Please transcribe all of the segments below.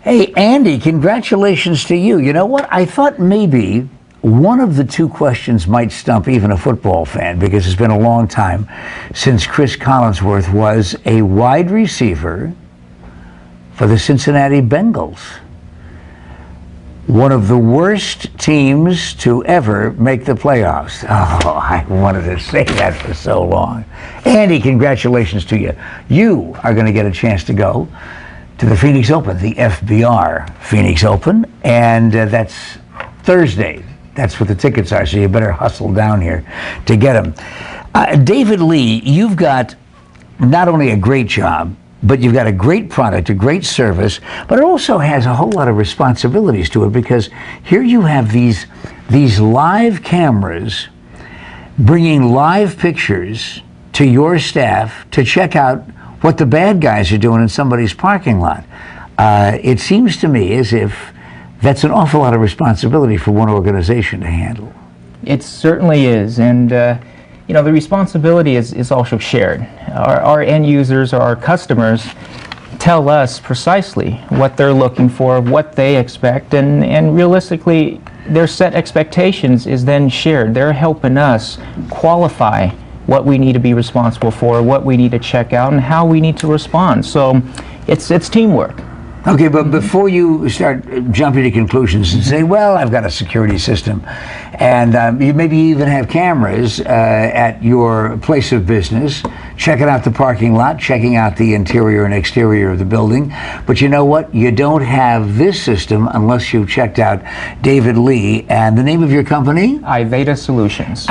Hey, Andy, congratulations to you. You know what? I thought maybe one of the two questions might stump even a football fan, because it's been a long time since Chris Collinsworth was a wide receiver for the Cincinnati Bengals. One of the worst teams to ever make the playoffs. Oh, I wanted to say that for so long. Andy, congratulations to you. You are going to get a chance to go to the Phoenix Open, the FBR Phoenix Open, and that's Thursday. That's what the tickets are, so you better hustle down here to get them. David Lee, you've got not only a great job, but you've got a great product, a great service, but it also has a whole lot of responsibilities to it, because here you have these live cameras bringing live pictures to your staff to check out what the bad guys are doing in somebody's parking lot. It seems to me as if that's an awful lot of responsibility for one organization to handle. It certainly is, and you know, the responsibility is also shared. Our end users, or our customers, tell us precisely what they're looking for, what they expect, and realistically, their set expectations is then shared. They're helping us qualify what we need to be responsible for, what we need to check out, and how we need to respond. So it's teamwork. Okay, but before you start jumping to conclusions and say, well, I've got a security system, and you maybe even have cameras at your place of business, checking out the parking lot, checking out the interior and exterior of the building, but you know what? You don't have this system unless you've checked out David Lee. And the name of your company? Iveda Solutions.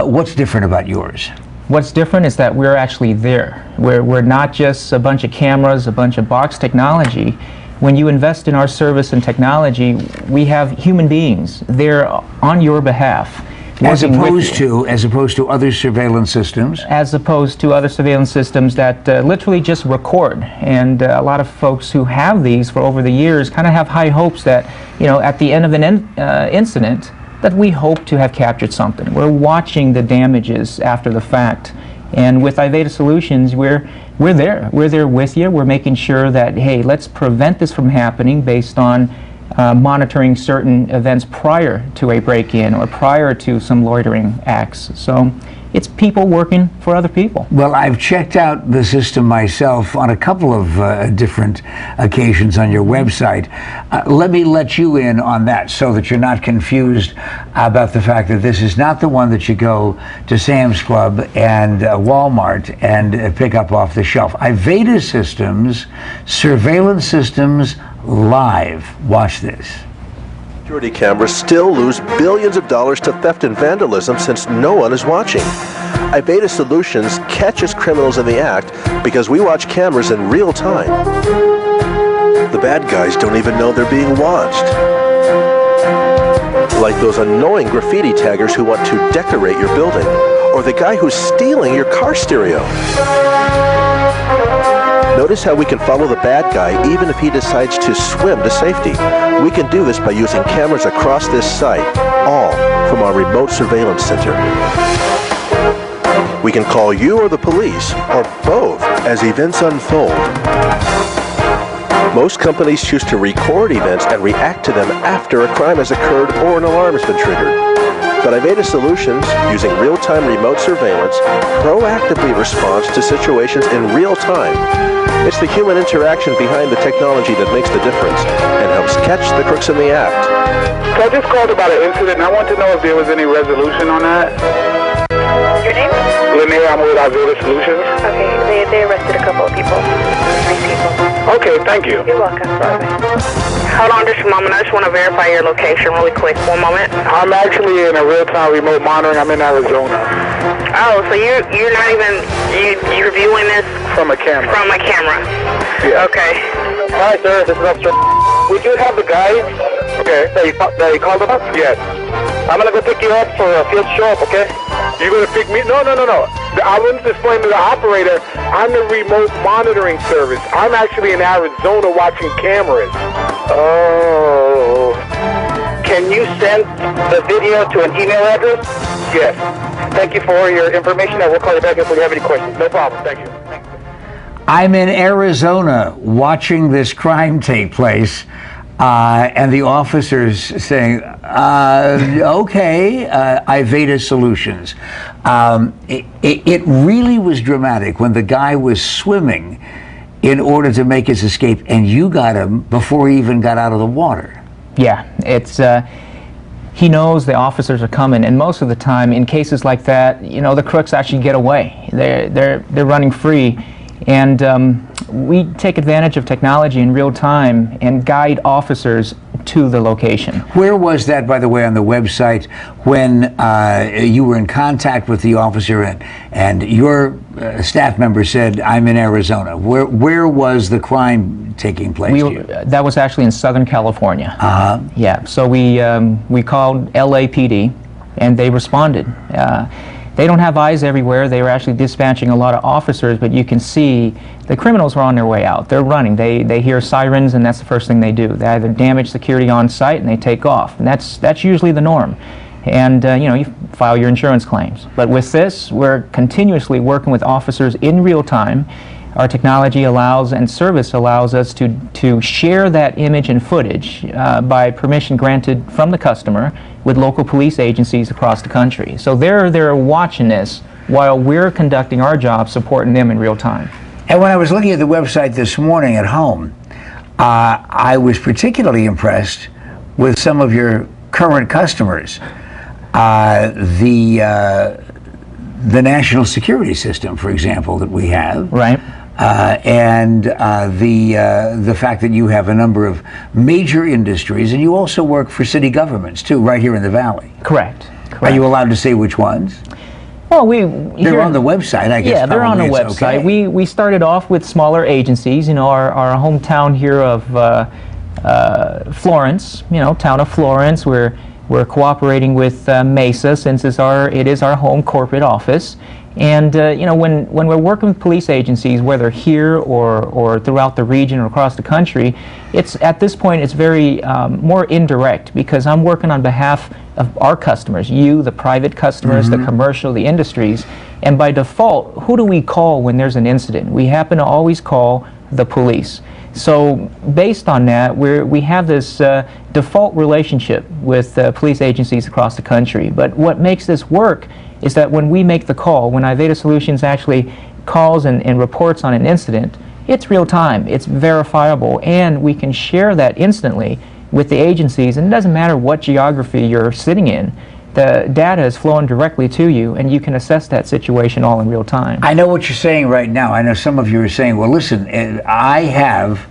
What's different about yours? What's different is that we're actually there. We're not just a bunch of cameras, a bunch of box technology. When you invest in our service and technology, we have human beings there on your behalf. As opposed to other surveillance systems? As opposed to other surveillance systems that literally just record. And a lot of folks who have these for over the years kind of have high hopes that, you know, at the end of an incident, that we hope to have captured something. We're watching the damages after the fact. And with Iveda Solutions, we're there. We're there with you. We're making sure that, hey, let's prevent this from happening based on monitoring certain events prior to a break-in or prior to some loitering acts. So it's people working for other people. Well, I've checked out the system myself on a couple of different occasions on your website. Let me let you in on that so that you're not confused about the fact that this is not the one that you go to Sam's Club and Walmart and pick up off the shelf. Iveda Systems, surveillance systems live. Watch this. Security cameras still lose billions of dollars to theft and vandalism since no one is watching. Iveda Solutions catches criminals in the act because we watch cameras in real time. The bad guys don't even know they're being watched. Like those annoying graffiti taggers who want to decorate your building, or the guy who's stealing your car stereo. Notice how we can follow the bad guy even if he decides to swim to safety. We can do this by using cameras across this site, all from our remote surveillance center. We can call you or the police, or both, as events unfold. Most companies choose to record events and react to them after a crime has occurred or an alarm has been triggered. But Iveda Solutions, using real-time remote surveillance, proactively responds to situations in real time. It's the human interaction behind the technology that makes the difference and helps catch the crooks in the act. So I just called about an incident, and I want to know if there was any resolution on that. Your name? Linnea, I'm with Iveda Solutions. Okay, they arrested a couple of people. 3 people. Okay, thank you. You're welcome. Hold on just a moment. I just want to verify your location really quick. 1 moment. I'm actually in a real-time remote monitoring. I'm in Arizona. Oh, so you're not even, you're viewing this? From a camera. From a camera. Yeah. Okay. Hi, sir. This is Officer. We do have the guy. Okay. That you called about? Yes. I'm going to go pick you up for a field show up, okay? You're going to pick me? No. I was explaining to the operator, I'm the remote monitoring service. I'm actually in Arizona watching cameras. Oh. Can you send the video to an email address? Yes. Thank you for your information. I will call you back if we have any questions. No problem. Thank you. I'm in Arizona watching this crime take place, and the officers saying, okay, Iveda Solutions. It really was dramatic when the guy was swimming in order to make his escape, and you got him before he even got out of the water. Yeah, it's he knows the officers are coming, and most of the time in cases like that, you know, the crooks actually get away. They're running free, and we take advantage of technology in real time and guide officers to the location. Where was that, by the way, on the website when you were in contact with the officer and your staff member said, I'm in Arizona? Where was the crime taking place? That was actually in Southern California. Yeah, so we called LAPD, and they responded. They don't have eyes everywhere. They were actually dispatching a lot of officers, but you can see the criminals were on their way out. They're running. They hear sirens, and that's the first thing they do. They either damage security on site, and they take off. And that's usually the norm. And you know, you file your insurance claims. But with this, we're continuously working with officers in real time. Our technology allows and service allows us to share that image and footage by permission granted from the customer with local police agencies across the country. So they're watching this while we're conducting our job supporting them in real time. And when I was looking at the website this morning at home, I was particularly impressed with some of your current customers. The national security system, for example, that we have. Right. And the fact that you have a number of major industries, and you also work for city governments too, right here in the Valley. Correct. Are you allowed to say which ones? Well, they're on the website, I guess. Yeah, they're on the website. Okay. We started off with smaller agencies. You know, our hometown here of Florence. You know, town of Florence. We're cooperating with Mesa since it is our home corporate office. And you know, when we're working with police agencies, whether here or throughout the region or across the country, it's at this point it's very more indirect, because I'm working on behalf of our customers, you, the private customers, the commercial, the industries, and by default, who do we call when there's an incident? We happen to always call the police. So based on that, we have this default relationship with police agencies across the country. But what makes this work is that when we make the call, when Iveda Solutions actually calls and reports on an incident, it's real time, it's verifiable, and we can share that instantly with the agencies, and it doesn't matter what geography you're sitting in. The data is flowing directly to you, and you can assess that situation all in real time. I know what you're saying right now. I know some of you are saying, well, listen, I have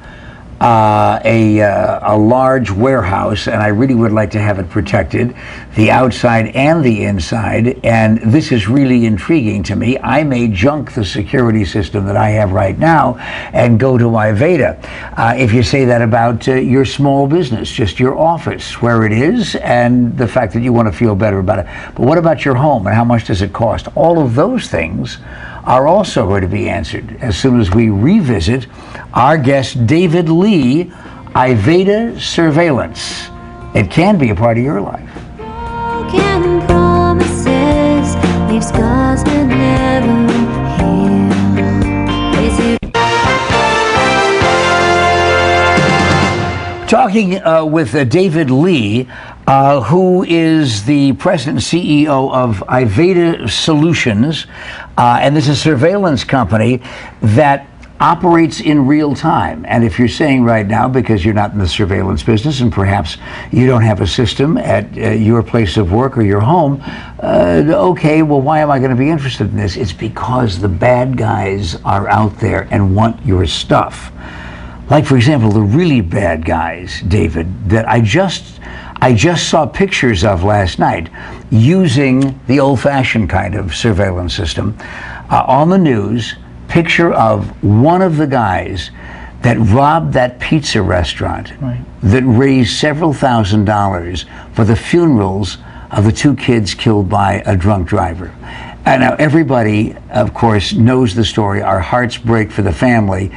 a large warehouse, and I really would like to have it protected, the outside and the inside, and this is really intriguing to me. I may junk the security system that I have right now and go to Iveda. If you say that about your small business, just your office, where it is, and the fact that you want to feel better about it. But what about your home, and how much does it cost? All of those things are also going to be answered as soon as we revisit our guest, David Lee, Iveda Surveillance. It can be a part of your life. Broken promises leave scars that never heal. Is it Talking with David Lee, who is the president and CEO of Iveda Solutions, and this is a surveillance company that operates in real time. And if you're saying right now, because you're not in the surveillance business and perhaps you don't have a system at your place of work or your home, okay, well, why am I going to be interested in this? It's because the bad guys are out there and want your stuff. Like, for example, the really bad guys, David, that I just saw pictures of last night using the old-fashioned kind of surveillance system on the news. Picture of one of the guys that robbed that pizza restaurant, right, that raised several $1,000s for the funerals of the two kids killed by a drunk driver. And now everybody, of course, knows the story. Our hearts break for the family.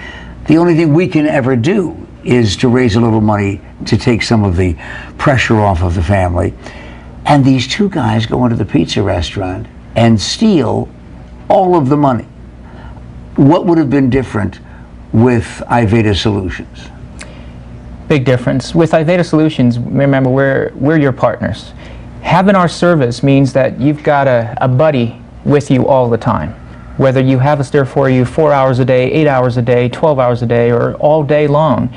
The only thing we can ever do is to raise a little money to take some of the pressure off of the family. And these two guys go into the pizza restaurant and steal all of the money. What would have been different with Iveda Solutions? Big difference. With Iveda Solutions, remember, we're your partners. Having our service means that you've got a buddy with you all the time. Whether you have us there for you 4 hours a day, 8 hours a day, 12 hours a day, or all day long,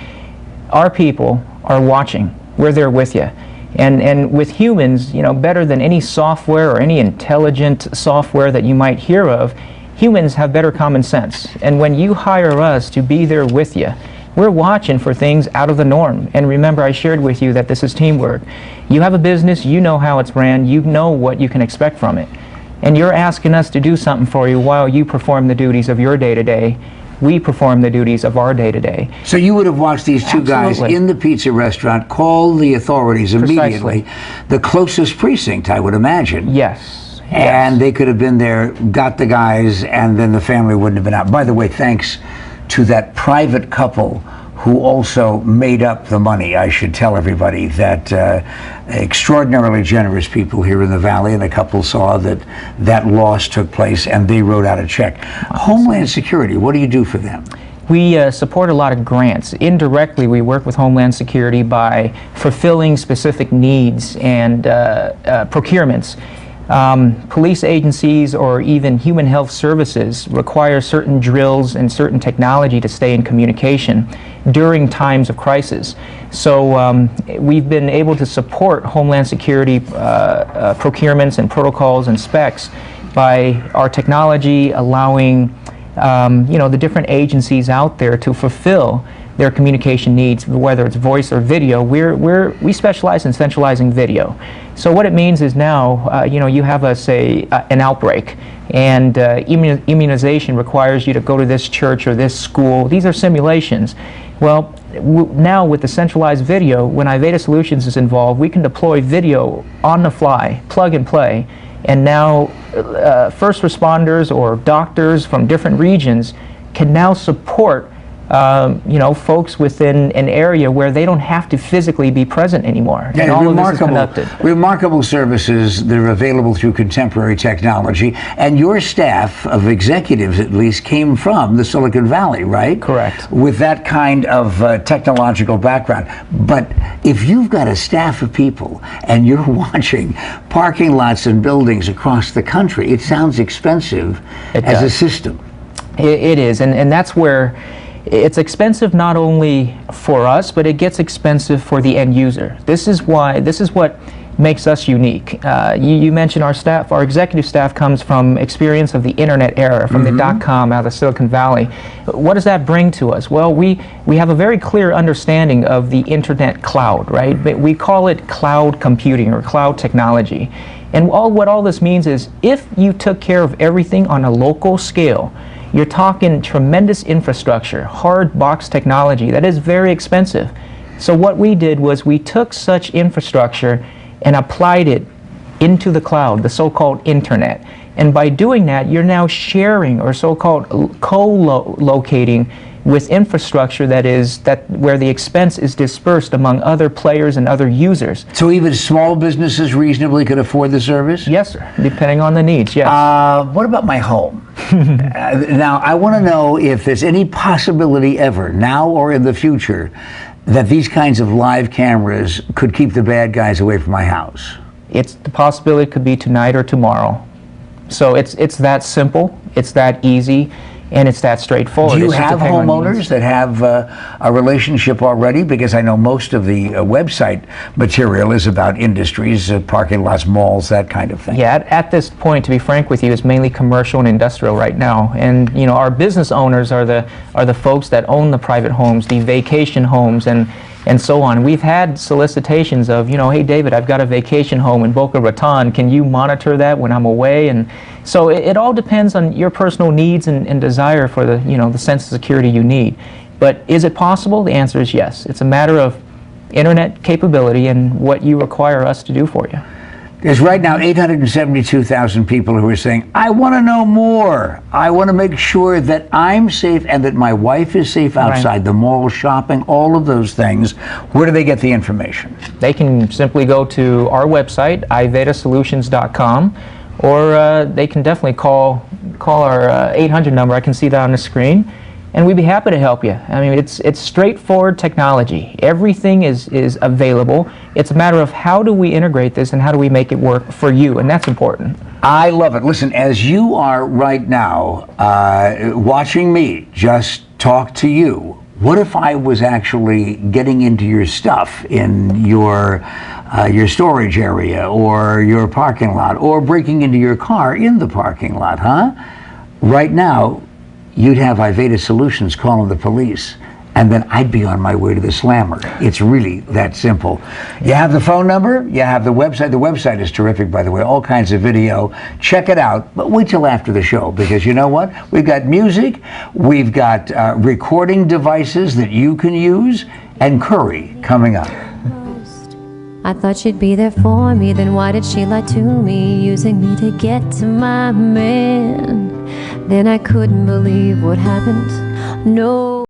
our people are watching. We're there with you. And with humans, you know, better than any software or any intelligent software that you might hear of, humans have better common sense. And when you hire us to be there with you, we're watching for things out of the norm. And remember, I shared with you that this is teamwork. You have a business, you know how it's ran, you know what you can expect from it. And you're asking us to do something for you while you perform the duties of your day-to-day. We perform the duties of our day-to-day. So you would have watched these two guys in the pizza restaurant call the authorities immediately. Precisely. The closest precinct, I would imagine. Yes. And they could have been there, got the guys, and then the family wouldn't have been out. By the way, thanks to that private couple who also made up the money. I should tell everybody that extraordinarily generous people here in the Valley, and the couple saw that that loss took place, and they wrote out a check. Homeland Security, what do you do for them? We support a lot of grants. Indirectly, we work with Homeland Security by fulfilling specific needs and procurements. Police agencies or even human health services require certain drills and certain technology to stay in communication during times of crisis. So we've been able to support Homeland Security procurements and protocols and specs by our technology allowing you know, the different agencies out there to fulfill their communication needs, whether it's voice or video. We specialize in centralizing video. So what it means is now, you know, you have an outbreak, and immunization requires you to go to this church or this school. These are simulations. Well, now with the centralized video, when Iveda Solutions is involved, we can deploy video on the fly, plug and play, and now first responders or doctors from different regions can now support you know, folks within an area where they don't have to physically be present anymore. Yeah, and all of this is conducted. Remarkable services that are available through contemporary technology. And your staff of executives, at least, came from the Silicon Valley, right? Correct. With that kind of technological background. But if you've got a staff of people and you're watching parking lots and buildings across the country, it sounds expensive as a system. It is, and that's where it's expensive not only for us, but it gets expensive for the end user. This is what makes us unique. You mentioned our staff, our executive staff comes from experience of the internet era, from the .com out of Silicon Valley. What does that bring to us? Well, we have a very clear understanding of the internet cloud, right? We call it cloud computing or cloud technology. And what all this means is if you took care of everything on a local scale, you're talking tremendous infrastructure, hard box technology that is very expensive. So what we did was we took such infrastructure and applied it into the cloud, the so-called internet. And by doing that, you're now sharing or so-called co-locating with infrastructure where the expense is dispersed among other players and other users. So even small businesses reasonably could afford the service? Yes, sir, depending on the needs, yes. What about my home? Now, I want to know if there's any possibility ever, now or in the future, that these kinds of live cameras could keep the bad guys away from my house. The possibility could be tonight or tomorrow. So it's that simple, it's that easy, and it's that straightforward. Do you have homeowners that have a relationship already? Because I know most of the website material is about industries, parking lots, malls, that kind of thing. Yeah, at this point, to be frank with you, it's mainly commercial and industrial right now. And you know, our business owners are the folks that own the private homes, the vacation homes, and so on. We've had solicitations of, you know, hey David, I've got a vacation home in Boca Raton. Can you monitor that when I'm away? And so it all depends on your personal needs and desire for the sense of security you need. But is it possible? The answer is yes. It's a matter of internet capability and what you require us to do for you. There's right now 872,000 people who are saying, I want to know more. I want to make sure that I'm safe and that my wife is safe outside, right. The mall, shopping, all of those things. Where do they get the information? They can simply go to our website, ivedasolutions.com, or they can definitely call our 800 number. I can see that on the screen. and we'd be happy to help you. I mean, it's straightforward technology. Everything is available. It's a matter of how do we integrate this and how do we make it work for you, and that's important. I love it. Listen, as you are right now watching me just talk to you, what if I was actually getting into your stuff in your storage area or your parking lot, or breaking into your car in the parking lot, huh? Right now, you'd have Iveda Solutions calling the police, and then I'd be on my way to the slammer. It's really that simple. You have the phone number, you have the website. The website is terrific, by the way, all kinds of video. Check it out, but wait till after the show, because you know what? We've got music, we've got recording devices that you can use, and curry coming up. I thought she'd be there for me, then why did she lie to me, using me to get to my man? Then I couldn't believe what happened. No.